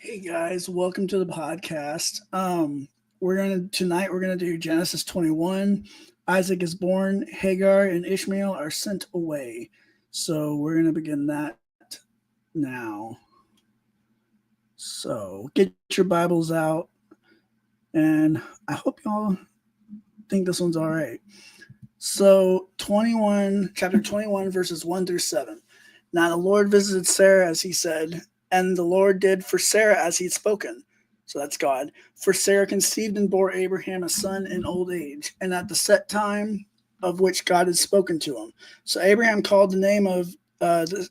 Hey guys, welcome to the podcast. We're gonna do Genesis 21. Isaac is born, Hagar and Ishmael are sent away. So we're gonna begin that now. So get your Bibles out, and I hope y'all think this one's all right. So 21, chapter 21, verses 1 through 7. Now the Lord visited Sarah as he said, and the Lord did for Sarah as he'd spoken. So that's God. For Sarah conceived and bore Abraham a son in old age, and at the set time of which God had spoken to him. So Abraham called the name of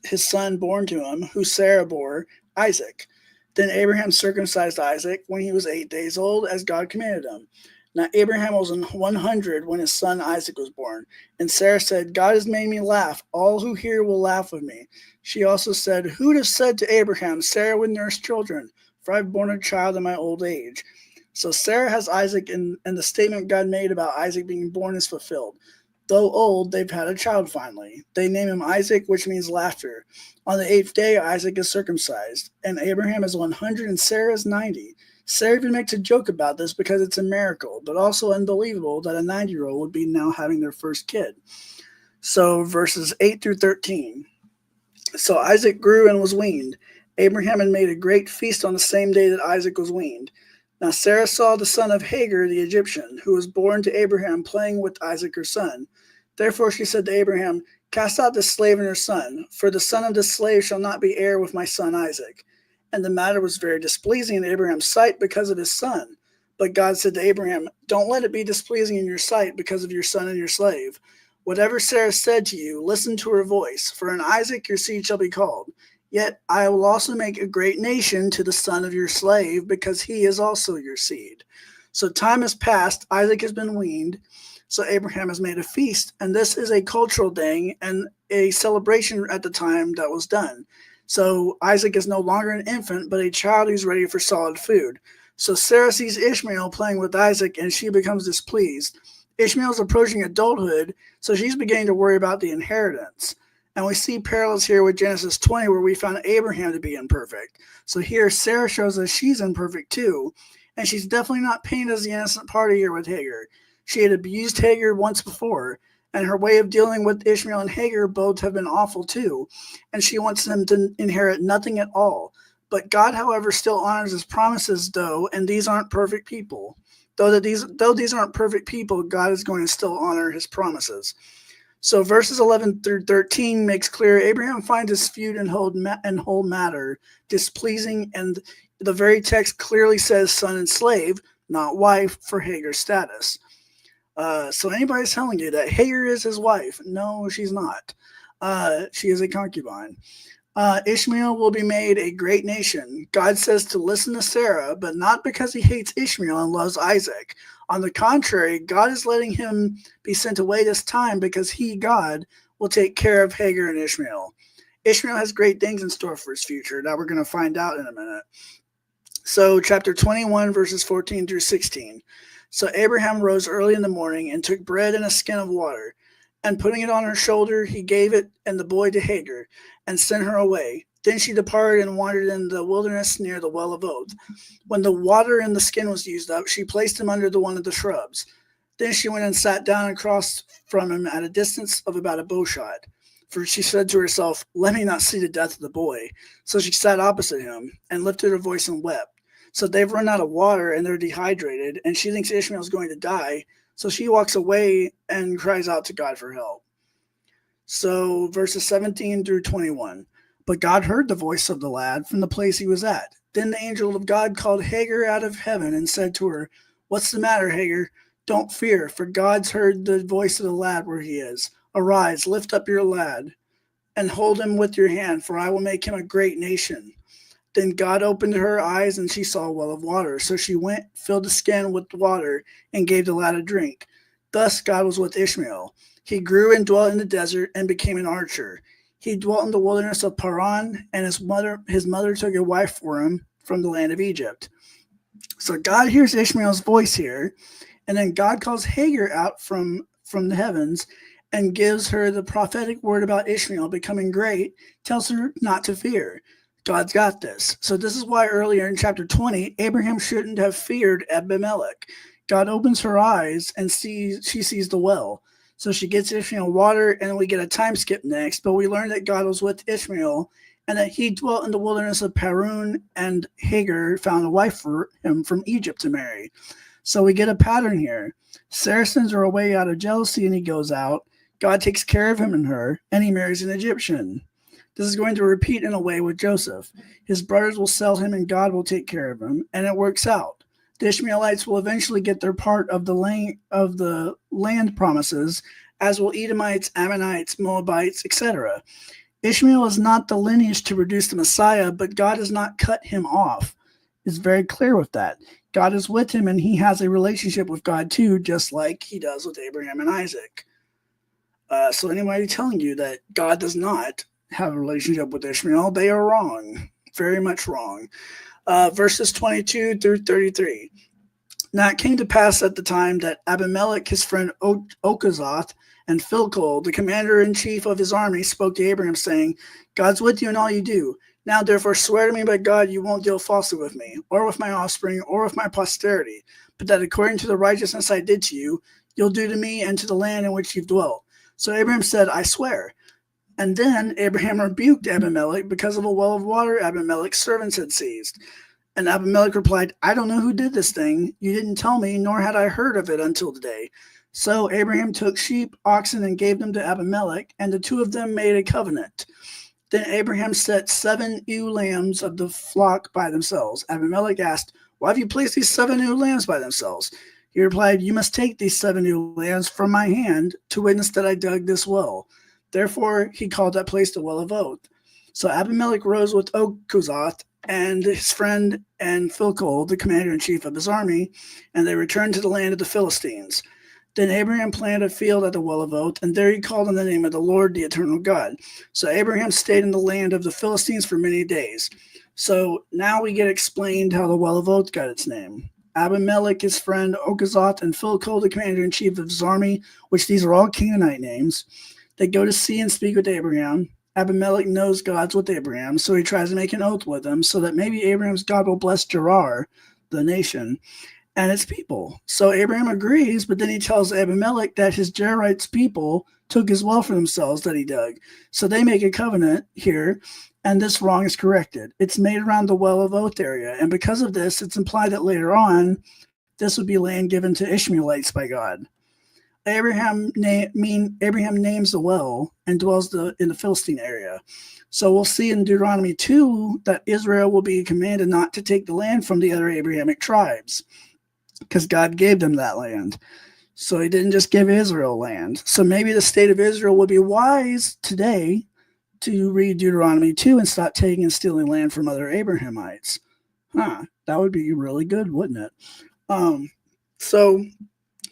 his son born to him, who Sarah bore, Isaac. Then Abraham circumcised Isaac when he was 8 days old, as God commanded him. Now Abraham was 100 when his son Isaac was born. And Sarah said, God has made me laugh. All who hear will laugh with me. She also said, who would have said to Abraham, Sarah would nurse children, for I've borne a child in my old age. So Sarah has Isaac, and the statement God made about Isaac being born is fulfilled. Though old, they've had a child finally. They name him Isaac, which means laughter. On the 8th day, Isaac is circumcised, and Abraham is 100 and Sarah is 90. Sarah even makes a joke about this because it's a miracle, but also unbelievable that a 90-year-old would be now having their first kid. So verses 8 through 13. So Isaac grew and was weaned. Abraham had made a great feast on the same day that Isaac was weaned. Now Sarah saw the son of Hagar the Egyptian, who was born to Abraham, playing with Isaac her son. Therefore she said to Abraham, cast out this slave and her son, for the son of this slave shall not be heir with my son Isaac. And the matter was very displeasing in Abraham's sight because of his son. But God said to Abraham, don't let it be displeasing in your sight because of your son and your slave. Whatever Sarah said to you, listen to her voice, for in Isaac your seed shall be called. Yet I will also make a great nation to the son of your slave, because he is also your seed. So time has passed, Isaac has been weaned, so Abraham has made a feast, and this is a cultural thing and a celebration at the time that was done. So Isaac is no longer an infant, but a child who's ready for solid food. So Sarah sees Ishmael playing with Isaac, and she becomes displeased. Ishmael is approaching adulthood, so she's beginning to worry about the inheritance. And we see parallels here with Genesis 20, where we found Abraham to be imperfect. So here Sarah shows us she's imperfect too, and she's definitely not painted as the innocent party here with Hagar. She had abused Hagar once before, and her way of dealing with Ishmael and Hagar both have been awful too, and she wants them to inherit nothing at all. But God, however, still honors his promises, though, and these aren't perfect people. Though these aren't perfect people, God is going to still honor his promises. So verses 11 through 13 makes clear Abraham finds his feud and whole matter displeasing, and the very text clearly says son and slave, not wife, for Hagar's status. So anybody's telling you that Hagar is his wife, no, she's not. She is a concubine. Ishmael will be made a great nation. God says to listen to Sarah, but not because he hates Ishmael and loves Isaac. On the contrary, God is letting him be sent away this time because he, God, will take care of Hagar and Ishmael. Ishmael has great things in store for his future that we're going to find out in a minute. So chapter 21, verses 14 through 16. So Abraham rose early in the morning and took bread and a skin of water, and putting it on her shoulder, he gave it and the boy to Hagar, and sent her away. Then she departed and wandered in the wilderness near the well of oath. When the water in the skin was used up, she placed him under one of the shrubs. Then she went and sat down across from him at a distance of about a bowshot. For she said to herself, let me not see the death of the boy. So she sat opposite him and lifted her voice and wept. So they've run out of water and they're dehydrated, and she thinks Ishmael's going to die. So she walks away and cries out to God for help. So verses 17 through 21. But God heard the voice of the lad from the place he was at. Then the angel of God called Hagar out of heaven and said to her, what's the matter, Hagar? Don't fear, for God's heard the voice of the lad where he is. Arise, lift up your lad, and hold him with your hand, for I will make him a great nation. Then God opened her eyes, and she saw a well of water. So she went, filled the skin with water, and gave the lad a drink. Thus God was with Ishmael. He grew and dwelt in the desert and became an archer. He dwelt in the wilderness of Paran, and his mother took a wife for him from the land of Egypt. So God hears Ishmael's voice here, and then God calls Hagar out from the heavens and gives her the prophetic word about Ishmael becoming great, tells her not to fear. God's got this. So this is why earlier in chapter 20, Abraham shouldn't have feared Abimelech. God opens her eyes and she sees the well. So she gets Ishmael water, and we get a time skip next, but we learn that God was with Ishmael and that he dwelt in the wilderness of Paran, and Hagar found a wife for him from Egypt to marry. So we get a pattern here. Sarah sends her away out of jealousy, and he goes out. God takes care of him and her, and he marries an Egyptian. This is going to repeat in a way with Joseph. His brothers will sell him, and God will take care of him, and it works out. The Ishmaelites will eventually get their part of the land promises, as will Edomites, Ammonites, Moabites, etc. Ishmael is not the lineage to produce the Messiah, but God has not cut him off. It's very clear with that. God is with him, and he has a relationship with God too, just like he does with Abraham and Isaac. So anybody telling you that God does not have a relationship with Ishmael, they are wrong. Very much wrong. Verses 22 through 33. Now it came to pass at the time that Abimelech, his friend Okazoth, and Philcol, the commander-in-chief of his army, spoke to Abraham, saying, God's with you in all you do. Now therefore swear to me by God you won't deal falsely with me, or with my offspring, or with my posterity, but that according to the righteousness I did to you, you'll do to me and to the land in which you've dwelt. So Abraham said, I swear. And then Abraham rebuked Abimelech because of a well of water Abimelech's servants had seized. And Abimelech replied, I don't know who did this thing. You didn't tell me, nor had I heard of it until today. So Abraham took sheep, oxen, and gave them to Abimelech, and the two of them made a covenant. Then Abraham set 7 ewe lambs of the flock by themselves. Abimelech asked, Why have you placed these 7 ewe lambs by themselves? He replied, You must take these 7 ewe lambs from my hand to witness that I dug this well. Therefore he called that place the Well of Oath. So Abimelech rose with Okuzoth and his friend and Philcol, the commander-in-chief of his army, and they returned to the land of the Philistines. Then Abraham planted a field at the Well of Oath, and there he called on the name of the Lord, the eternal God. So Abraham stayed in the land of the Philistines for many days. So now we get explained how the Well of Oath got its name. Abimelech, his friend Okazoth, and Philcol, the commander-in-chief of his army, which these are all Canaanite names, they go to see and speak with Abraham. Abimelech knows God's with Abraham, so he tries to make an oath with him so that maybe Abraham's God will bless Gerar, the nation, and its people. So Abraham agrees, but then he tells Abimelech that his Gerarites people took his well for themselves that he dug. So they make a covenant here, and this wrong is corrected. It's made around the Well of Oath area, and because of this, it's implied that later on, this would be land given to Ishmaelites by God. Abraham names the well and dwells in the Philistine area. So we'll see in Deuteronomy 2 that Israel will be commanded not to take the land from the other Abrahamic tribes because God gave them that land. So he didn't just give Israel land. So maybe the state of Israel would be wise today to read Deuteronomy 2 and stop taking and stealing land from other Abrahamites. That would be really good, wouldn't it? So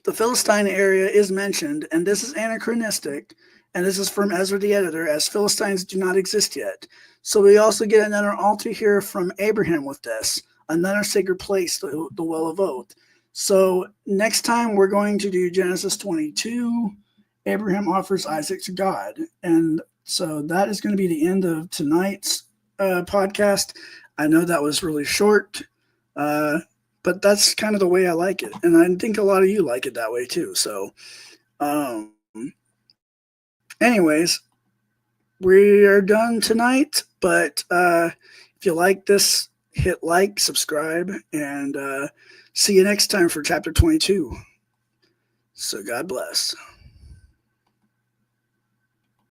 the Philistine area is mentioned, and this is anachronistic, and this is from Ezra the editor, as Philistines do not exist yet. So we also get another altar here from Abraham with this, another sacred place, the Well of Oath. So next time we're going to do Genesis 22, Abraham offers Isaac to God. And so that is going to be the end of tonight's podcast. I know that was really short, but that's kind of the way I like it. And I think a lot of you like it that way too. So anyways, we are done tonight. But if you like this, hit like, subscribe, and see you next time for chapter 22. So God bless.